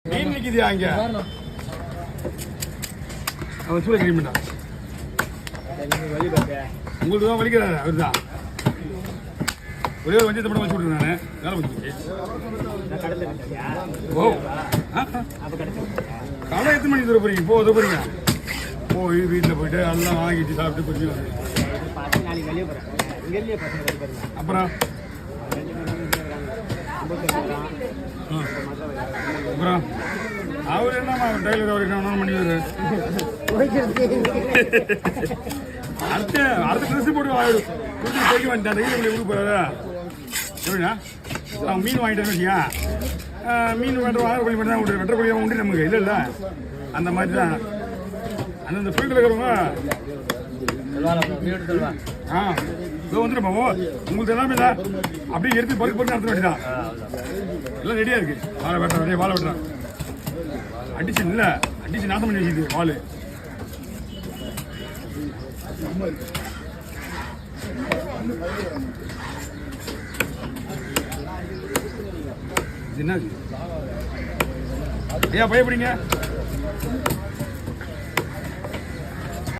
மீன் நிற்கிதியா அங்கே அவன் சூழ கிளம்பிட்டா உங்களுக்கு தான் வலிக்கிறாரு அவர் தான் ஒரே ஒரு வஞ்சத்தை மட்டும் வச்சு விட்ருங்க நான் வேலை வச்சுருக்கேன் ஓ கடை எத்தனை மணிக்கு தர போறீங்க இப்போ போறீங்க போய் வீட்டில் போயிட்டு எல்லாம் வாங்கிட்டு சாப்பிட்டு கொஞ்சம் அப்புறம் அப்புறம் அவர் என்ன டைலர் அவருக்கு என்ன பண்ணிடுவாரு அடுத்த ட்ரெஸ் போட்டு கொடுத்து போய்க்கு வந்துட்டேன் டைலர் ஊருக்கு போறாரா எப்படின்னா மீன் வாங்கிட்டேன்னு வச்சியா மீன் வெட்டக்கொழி மட்டும் தான் உண்டு வெட்டக்கொழியாக உண்டு நமக்கு இல்லை இல்லை அந்த மாதிரி தான் அந்தந்த ஃபீல்டில் இருக்கிறவங்க இதோ வந்துட்டு போவோம் உங்களுக்கு எல்லாமே இல்லை அப்படியே எடுத்து பருக்கு பருக்கு நடத்த வேண்டியதான் எல்லாம் ரெடியாக இருக்கு வாழை வெட்டுறேன் நிறைய வாழை வெட்டுறேன் அடிச்சு இல்லை அடிச்சு நாசம் பண்ணி வச்சுது வாழை என்ன ஏன் பயப்படுங்க